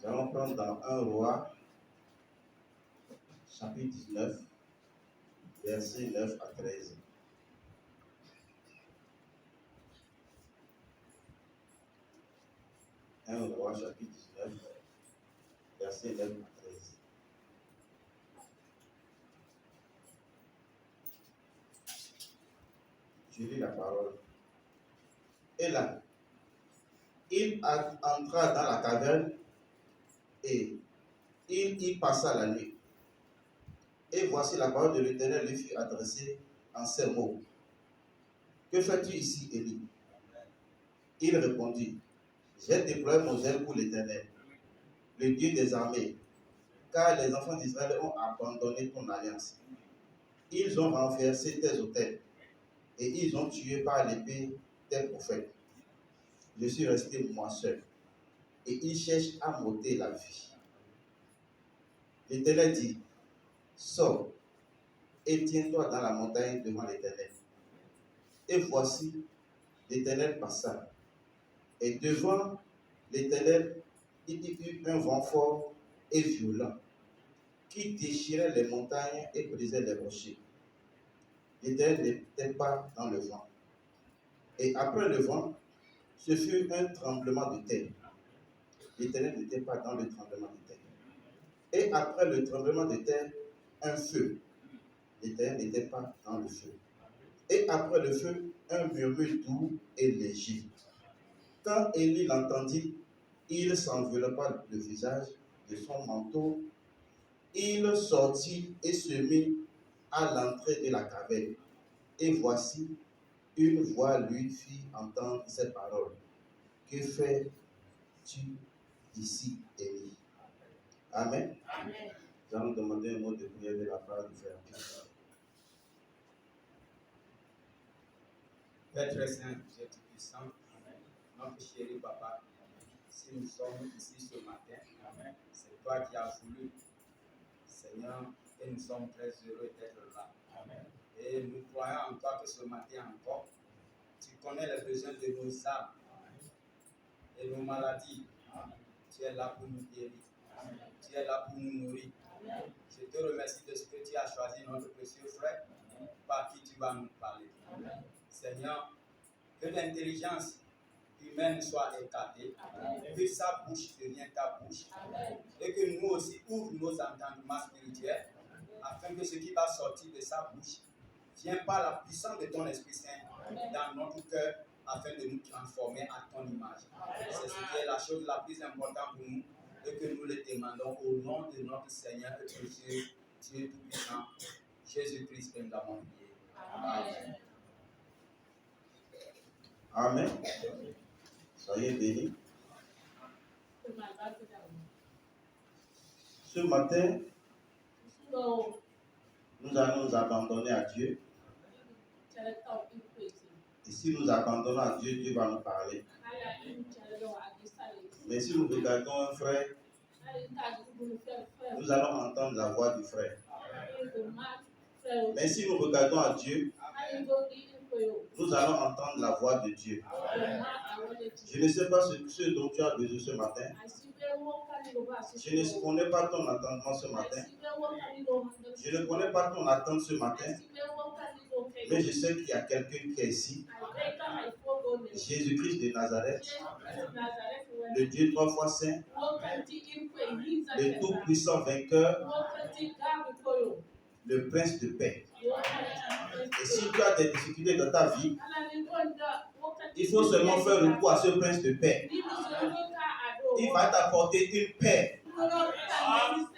Nous allons prendre dans 1 Roi, chapitre 19, versets 9 à 13. 1 Roi, chapitre 19, versets 9 à 13. Je lis la parole. Et là, il entra dans la caverne et il y passa la nuit. Et voici la parole de l'Éternel lui fut adressée en ces mots. Que fais-tu ici, Élie? Il répondit, j'ai déployé mon zèle pour l'Éternel, le Dieu des armées, car les enfants d'Israël ont abandonné ton alliance. Ils ont renversé tes autels et ils ont tué par l'épée tes prophètes. Je suis resté moi seul et ils cherchent à m'ôter la vie. L'Éternel dit, sors et tiens-toi dans la montagne devant l'Éternel. Et voici, l'Éternel passa. Et devant l'Éternel, il y eut un vent fort et violent qui déchirait les montagnes et brisait les rochers. L'Éternel n'était pas dans le vent. Et après le vent, ce fut un tremblement de terre. L'Éternel n'était pas dans le tremblement de terre. Et après le tremblement de terre, un feu. L'Éternel n'était pas dans le feu. Et après le feu, un murmure doux et léger. Quand Élie l'entendit, il s'enveloppa le visage de son manteau. Il sortit et se mit à l'entrée de la caverne. Et voici, une voix lui fit entendre ces paroles. Que fais-tu ici, Élie? Amen. Amen. Nous allons demander un mot de prière de la part du frère. Père très saint, Dieu tout-puissant, notre chéri papa, si nous sommes ici ce matin, c'est toi qui as voulu, Seigneur, et nous sommes très heureux d'être là. Amen. Et nous croyons en toi que ce matin encore, tu connais les besoins de nos âmes et nos maladies. Amen. Tu es là pour nous guérir. Amen. Tu es là pour nous nourrir. Amen. Je te remercie de ce que tu as choisi notre précieux frère, par qui tu vas nous parler. Amen. Seigneur, que l'intelligence humaine soit écartée, que sa bouche devienne ta bouche, amen, et que nous aussi ouvre nos entendements spirituels, afin que ce qui va sortir de sa bouche vienne par la puissance de ton Esprit Saint, amen, dans notre cœur, afin de nous transformer à ton image. C'est ce qui est la chose la plus importante pour nous, et que nous le demandons au nom de notre Seigneur et Dieu Tout-Puissant, Jésus-Christ, que nous avons prié. Amen. Amen. Soyez bénis. Ce matin, nous allons nous abandonner à Dieu. Et si nous abandonnons à Dieu, Dieu va nous parler. Mais si nous regardons un frère, nous allons entendre la voix du frère. Mais si nous regardons à Dieu, nous allons entendre la voix de Dieu. Je ne sais pas ce dont tu as besoin ce matin. Je ne connais pas ton entendement ce matin. Je ne connais pas ton attente ce matin. Mais je sais qu'il y a quelqu'un qui est ici. Jésus-Christ de Nazareth. Le Dieu 3 fois saint. Le tout-puissant vainqueur. Le prince de paix. Et si tu as des difficultés dans ta vie, il faut seulement faire recours à ce prince de paix. Il va t'apporter une paix,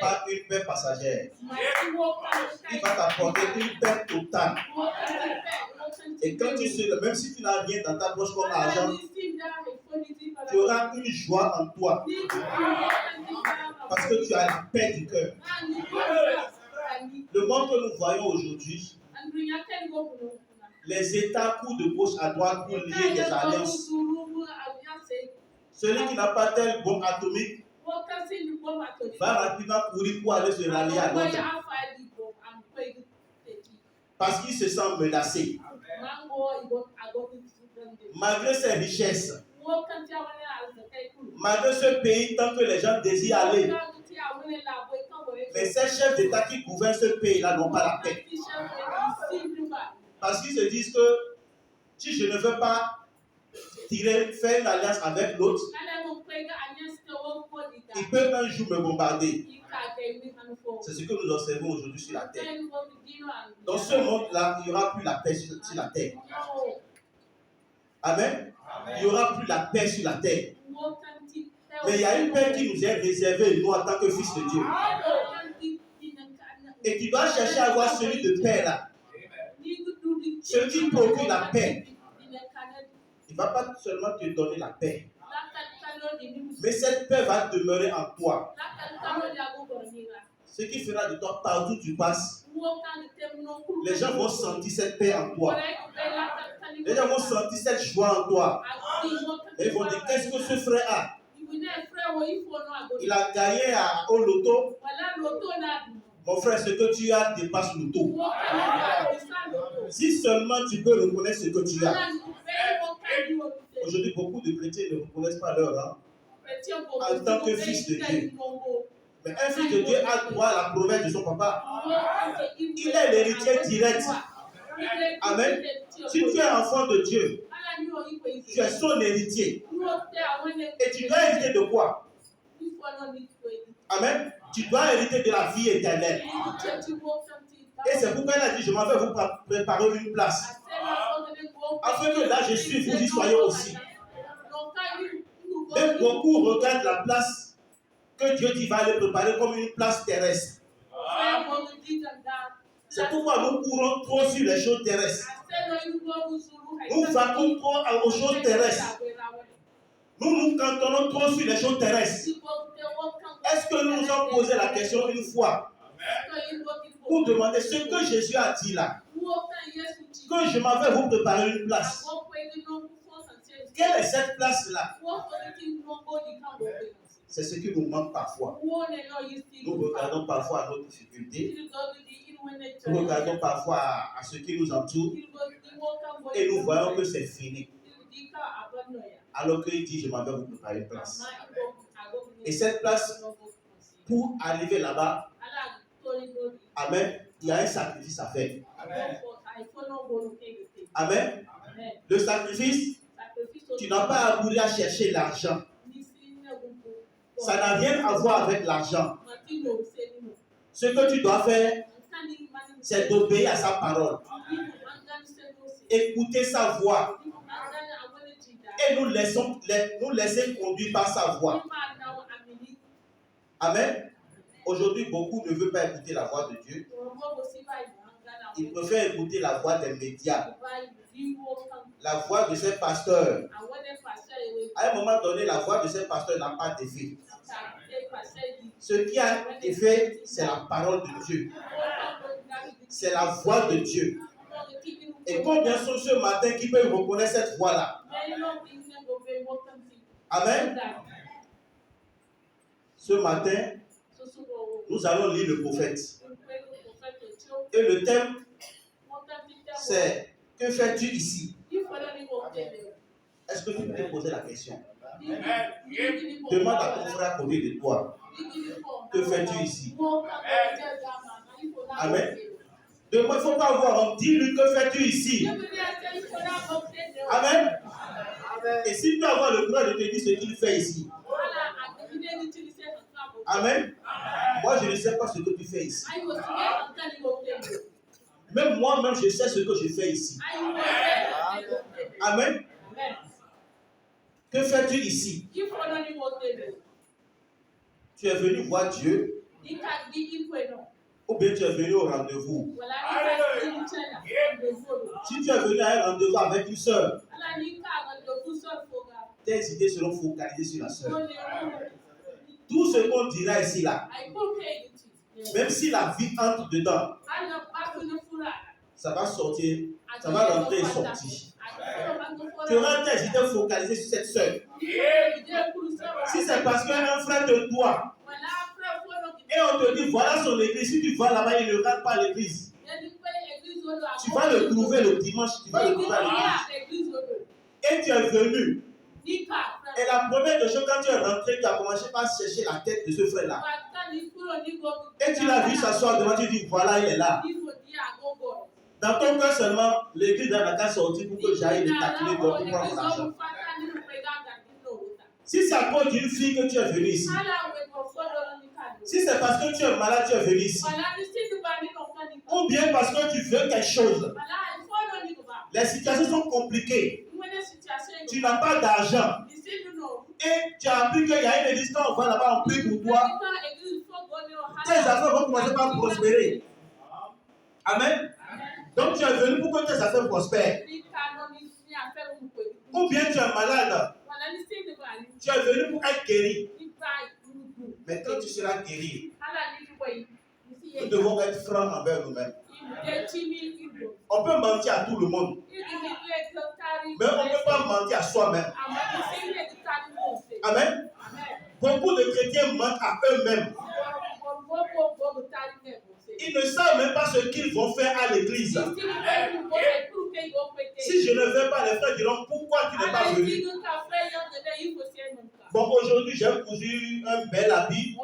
pas une paix passagère. Il va t'apporter une paix totale. Et quand tu sais, même si tu n'as rien dans ta poche comme argent, tu auras une joie en toi. Parce que tu as la paix du cœur. Le monde que nous voyons aujourd'hui, les États courent de gauche à droite pour lier des alliances. Celui qui n'a pas tel bombe atomique va rapidement courir pour aller se rallier à l'autre. Parce qu'il se sent menacé. Malgré ses richesses, Malgré ce pays, tant que les gens désirent aller, mais ces chefs d'État qui gouvernent ce pays-là n'ont pas la paix. Parce qu'ils se disent que si je ne veux pas faire une alliance avec l'autre, il peut un jour me bombarder. C'est ce que nous observons aujourd'hui sur la terre. Dans ce monde-là, il n'y aura plus la paix sur la terre. Amen. Il n'y aura plus la paix sur la terre. Mais il y a une paix qui nous est réservée, nous, en tant que fils de Dieu. Et tu dois chercher à avoir celui de paix là. Celui qui procure la paix. Il ne va pas seulement te donner la paix, mais cette paix va demeurer en toi. Ce qui fera de toi, partout où tu passes, les gens vont sentir cette paix en toi. Les gens vont sentir cette joie en toi. Et ils vont dire, qu'est-ce que ce frère a? Il a gagné au loto. Mon frère, ce que tu as dépasse loto. Si seulement tu peux reconnaître ce que tu as. Aujourd'hui, beaucoup de chrétiens ne reconnaissent pas leur rang en tant que fils de Dieu. Mais un fils de Dieu a droit à la promesse de son papa. Il est l'héritier direct. Amen. Si tu es enfant de Dieu, tu es son héritier. Et tu dois hériter de quoi? Amen. Tu dois hériter de la vie éternelle. Et c'est pourquoi il a dit, je m'en vais vous préparer une place. Afin que là je suis, vous y soyez aussi. Même beaucoup regardent la place que Dieu dit va aller préparer comme une place terrestre. C'est pourquoi nous courons trop sur les choses terrestres. Nous vaquons trop aux choses terrestres. Nous nous cantonnons trop sur les choses terrestres. Est-ce que nous nous sommes posé la question une fois pour demander ce que Jésus a dit là? Que je m'en vais vous préparer une place. Quelle est cette place-là? C'est ce qui nous manque parfois. Nous regardons parfois à nos difficultés. Nous regardons parfois à ce qui nous entoure. Et nous voyons que c'est fini. Alors qu'il dit, je m'en vais vous préparer une place. Et cette place, pour arriver là-bas, amen, il y a un sacrifice à faire. Amen. Le sacrifice, tu n'as pas à courir à chercher l'argent. Ça n'a rien à voir avec l'argent. Ce que tu dois faire, c'est d'obéir à sa parole. Écouter sa voix. Et nous laisser conduire par sa voix. Amen. Aujourd'hui, beaucoup ne veulent pas écouter la voix de Dieu. Ils préfèrent écouter la voix des médias. La voix de ces pasteurs. À un moment donné, la voix de ces pasteurs n'a pas d'effet. Ce qui a effet, c'est la parole de Dieu. C'est la voix de Dieu. Et combien sont ce matin qui peuvent reconnaître cette voix-là? Amen. Ce matin, nous allons lire le prophète. Et le thème, c'est que fais-tu ici? Est-ce que tu peux te poser la question? Demande à ton frère à côté de toi. Que fais-tu ici? Amen. Il ne faut pas avoir, dis-lui que fais-tu ici? Amen. Et s'il peut avoir le droit de te dire ce qu'il fait ici. Amen. Moi, je ne sais pas ce que tu fais ici. Même moi-même, je sais ce que je fais ici. Amen. Que fais-tu ici? Tu es venu voir Dieu? Ou bien tu es venu au rendez-vous? Si tu es venu à un rendez-vous avec une soeur, tes idées seront focalisées sur la soeur. Tout ce qu'on dira ici là, même si la vie entre dedans, ça va sortir, ça va rentrer et sortir. Tu auras tes idées focalisées sur cette soeur. Si c'est parce qu'un frère te doit, et on te dit voilà son église, si tu vas là-bas, il ne rentre pas à l'église. Tu vas le trouver le dimanche, tu vas le trouver à l'église. Et tu es venu Et la première des choses, quand tu es rentré, tu as commencé par chercher la tête de ce frère-là. Et tu l'as vu s'asseoir devant, tu dis, voilà, il est là. Dans ton cœur seulement, l'église n'a qu'à sortir pour que j'aille le taquiner pour prendre mon argent. Si c'est à cause d'une fille que tu es venu ici, si c'est parce que tu es malade, tu es venu ici, ou bien parce que tu veux quelque chose, les situations sont compliquées, tu n'as pas d'argent, et tu as appris qu'il y a une église, quand on va là-bas, on prie pour toi, tes affaires vont commencer par prospérer. Amen. Donc tu es venu pour que tes affaires prospèrent. Ou bien tu es malade, tu es venu pour être guéri. Mais quand tu seras guéri, nous devons être francs envers nous-mêmes. On peut mentir à tout le monde, mais on ne peut pas mentir à soi-même. Amen. Beaucoup de chrétiens mentent à eux-mêmes. Ils ne savent même pas ce qu'ils vont faire à l'église. Si je ne vais pas, les frères diront pourquoi tu n'es pas venu. Bon, aujourd'hui j'ai cousu un bel habit.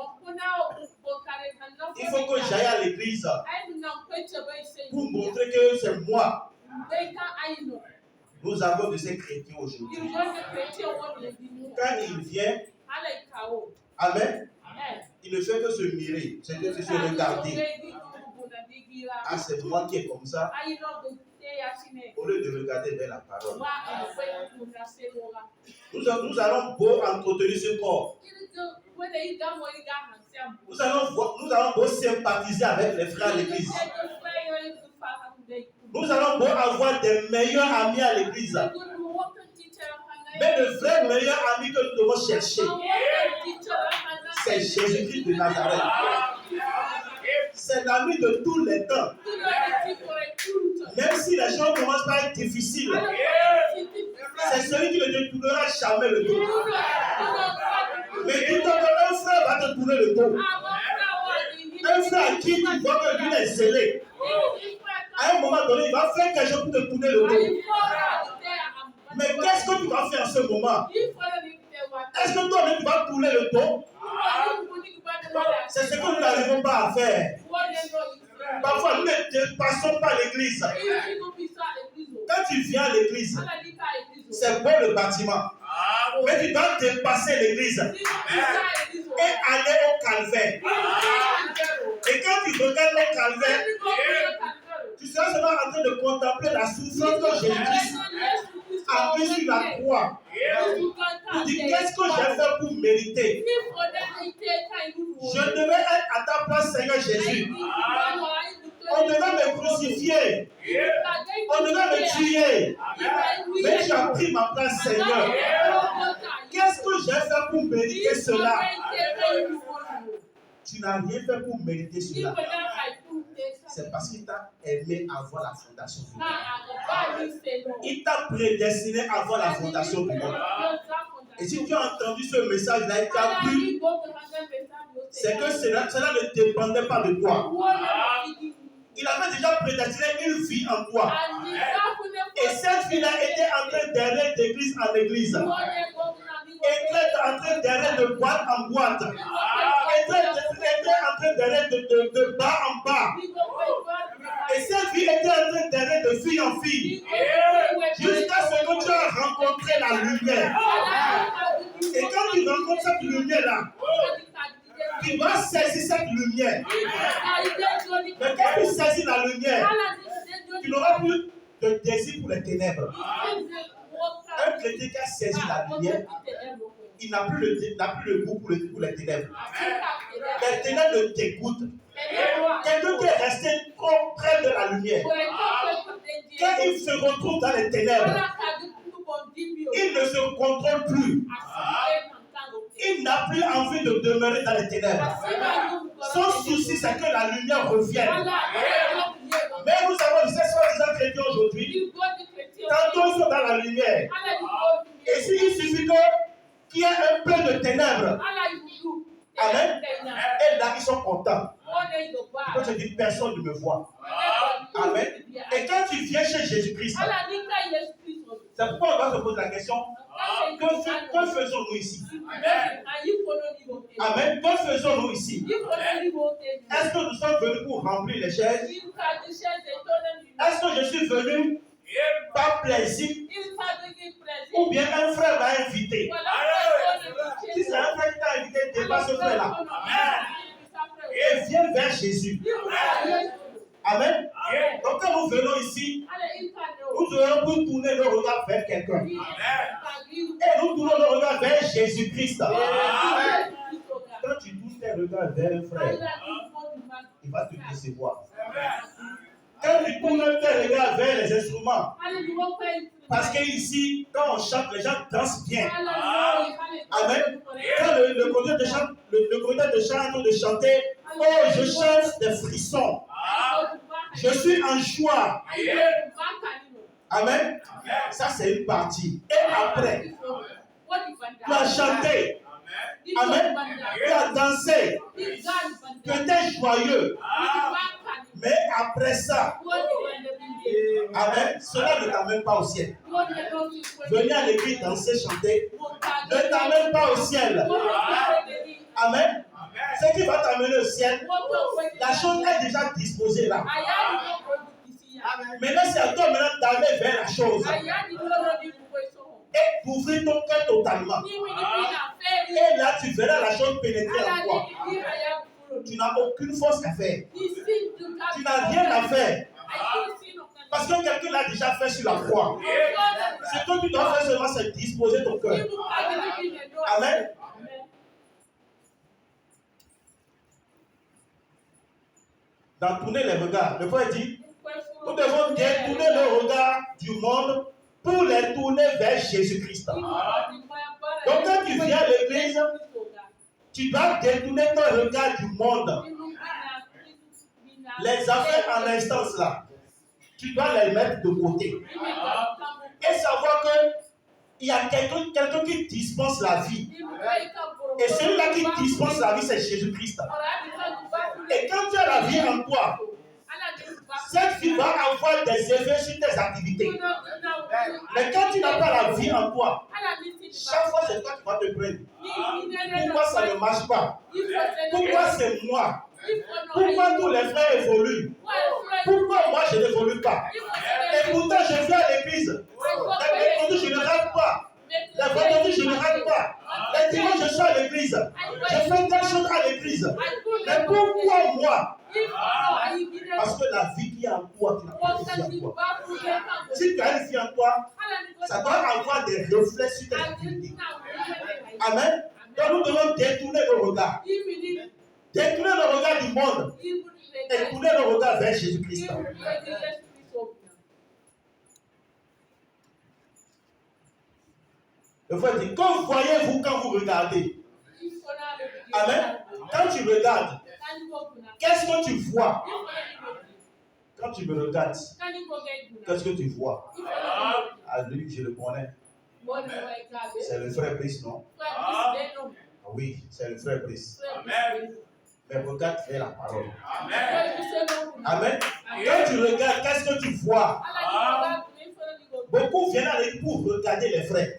Il faut que j'aille à l'église pour montrer que c'est moi. Nous avons de ces chrétiens aujourd'hui. Quand il vient, amen, il ne fait que se mirer, c'est que se regarder. Ah, c'est moi qui est comme ça. Au lieu de regarder vers la parole. Nous allons beau entretenir ce corps. Nous allons beau sympathiser avec les frères à l'église. Nous allons beau avoir des meilleurs amis à l'église. Mais le vrai meilleur ami que nous devons chercher, c'est Jésus-Christ de Nazareth. C'est l'ami de tous les temps. Même si les choses commencent par être difficiles, c'est celui qui ne te tournera jamais le dos. Mais dis-toi qu'un frère va te tourner le dos. Un frère à qui tu vois que lui est zélé. À un moment donné, il va faire quelque chose pour te tourner le dos. Mais qu'est-ce que tu vas faire en ce moment? Est-ce que toi-même tu vas tourner le dos? C'est ce que nous n'arrivons pas à faire. Parfois, nous ne dépassons pas l'église. Quand tu viens à l'église, c'est beau le bâtiment. Mais tu dois dépasser l'église et aller au calvaire. Et quand tu regardes le calvaire, tu seras seulement en train de contempler la souffrance que Jésus-Christ a mis sur la croix. Tu dis, qu'est-ce que j'ai fait pour mériter? Je devais être à ta place, Seigneur Jésus. On devait me crucifier. On devait me tuer. Mais tu as pris ma place, Seigneur. Qu'est-ce que j'ai fait pour mériter cela? Tu n'as rien fait pour mériter cela. C'est parce qu'il t'a aimé avant la fondation du monde. Il t'a prédestiné avant la fondation du monde. Et si tu as entendu ce message-là et tu as pris, c'est que cela ne dépendait pas de toi. Il avait déjà prédestiné une vie en toi. Et cette vie-là était en train d'errer d'église en église. Était en train d'errer de boîte en boîte. Était en train d'errer de bas en bas. Et cette vie était en train d'errer de fille en fille. Jusqu'à ce que tu as rencontré la lumière. Et quand tu rencontres cette lumière-là, tu vas saisir cette lumière. Mais quand tu saisis la lumière, tu n'auras plus de désir pour les ténèbres. Un chrétien qui a saisi la lumière, il n'a plus le goût pour les ténèbres. Les ténèbres le dégoûtent. Quelqu'un qui est resté trop près de la lumière, quand il se retrouve dans les ténèbres, il ne se contrôle plus. Il n'a plus envie de demeurer dans les ténèbres. Son souci, c'est que la lumière revienne. Mais nous avons ces soi-disant chrétiens aujourd'hui. Tantôt ils sont dans la lumière. Et s'il suffit qu'il y ait un peu de ténèbres, amen, et là ils sont contents. Quand je dis personne ne me voit. Amen. Et quand tu viens chez Jésus-Christ, c'est pourquoi on doit se poser la question, que faisons-nous ici? Amen. Que faisons-nous ici? Est-ce que nous sommes venus pour remplir les chaises? Est-ce que je suis venu par plaisir? Ou bien un frère m'a invité? Si c'est un frère qui t'a invité, dépasse ce frère-là. Et viens vers Jésus. Amen. Donc quand nous venons ici, nous devons pour tourner le regard vers quelqu'un. Et nous tournons le regard vers Jésus-Christ. Quand tu tournes tes regards vers un frère, il va te décevoir. Quand tu tournes tes regards vers les instruments, parce qu'ici, quand on chante, les gens dansent bien. Amen. Quand le conducteur de chant est en train de chanter, oh, je chante des frissons. Je suis en joie. Amen. Ça, c'est une partie. Et après, tu as chanté. Amen. Tu as dansé. Tu étais joyeux. Mais après ça, amen, cela ne t'amène pas au ciel. Venir à l'église, danser, chanter, ne t'amène pas au ciel. Amen. Ce qui va t'amener au ciel, la chose est déjà disposée là. Maintenant, c'est à toi maintenant d'aller vers la chose. Et d'ouvrir ton cœur totalement. Et là, tu verras la chose pénétrer en toi. Tu n'as aucune force à faire. Tu n'as rien à faire. Parce que quelqu'un l'a déjà fait sur la croix. Ce que tu dois faire seulement, c'est disposer ton cœur. Amen. Dans tourner les regards, le poète dit, nous devons détourner le regard du monde pour les tourner vers Jésus-Christ. Donc quand tu viens à l'église, tu dois détourner ton regard du monde. Les affaires en instance là, tu dois les mettre de côté. Et savoir qu'il y a quelqu'un qui dispense la vie. Et celui-là qui dispense la vie, c'est Jésus-Christ. Et quand tu as la vie en toi, cette vie va avoir des effets sur tes activités. Mais quand tu n'as pas la vie en toi, chaque fois c'est toi qui vas te prendre. Pourquoi ça ne marche pas? Pourquoi c'est moi? Pourquoi tous les frères évoluent? Pourquoi moi je n'évolue pas? Et pourtant je viens à l'église. Les je ne rate pas. Les vendredis je ne rate pas. Les dimanches je suis à l'église. Je fais telle chose à l'église. Mais pourquoi moi? Parce que la vie qui est en toi, tu n'as pas de vie en toi. Si tu as une vie en toi, ça doit avoir des reflets sur tes activités. Amen. Donc nous devons détourner le regard. Détourner le regard du monde et tourner le regard vers Jésus-Christ. Le frère dit, que voyez-vous quand vous regardez? Amen. Quand tu regardes, qu'est-ce que tu vois? Quand tu me regardes, qu'est-ce que tu vois? Ah, lui, je le connais. C'est le frère Brice, non? Ah oui, c'est le frère Brice. Mais regarde vers la parole. Amen. Quand tu regardes, qu'est-ce que tu vois? Beaucoup viennent à l'église pour regarder les frères.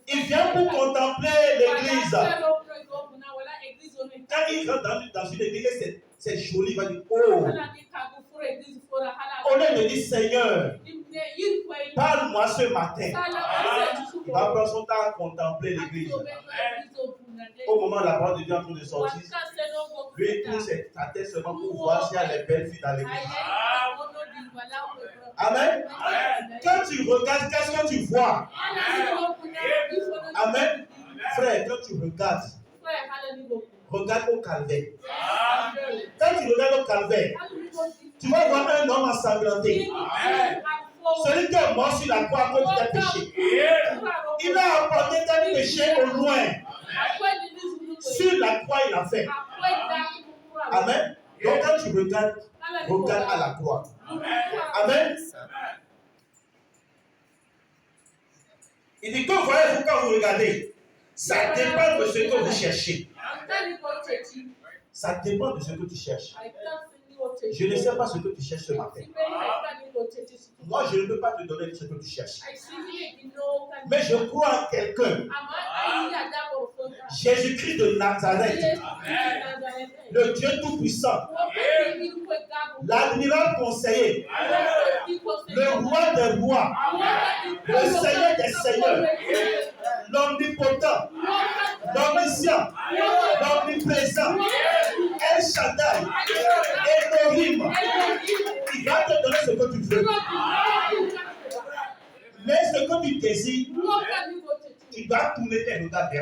Ils viennent pour contempler l'église. Quand ils rentrent dans une église, c'est joli, il va dire, oh. Au lieu de dire, Seigneur, parle-moi ce matin. Il va prendre son temps à contempler l'église. Au moment où la parole de Dieu est en train de sortir, lui il tourne sa tête seulement pour voir s'il y a les belles filles dans l'église. Amen. Quand tu regardes, qu'est-ce que tu vois? Amen. Frère, quand tu regardes, regarde au calvaire. Quand tu regardes au calvaire, tu vas voir un homme ensanglanté. Celui qui est mort sur la croix à cause de tes péchés. Il a apporté tes péchés au loin. Sur la croix, il a fait. Amen. Donc quand tu regardes, regarde à la croix. Amen. Il dit, que voyez-vous quand vous regardez? Ça dépend de ce que vous cherchez. Ça dépend de ce que tu cherches. Je ne sais pas ce que tu cherches ce matin. Moi, je ne peux pas te donner ce que tu cherches. Mais je crois en quelqu'un. Jésus-Christ de Nazareth, le Dieu Tout-Puissant, l'admirable conseiller, le roi des rois, le Seigneur des seigneurs, l'omnipotent, l'omniscient, l'omniprésent, El Shaddai, Elohim. Il va te donner ce que tu veux. Mais ce que tu désires, tu dois tourner tes regards vers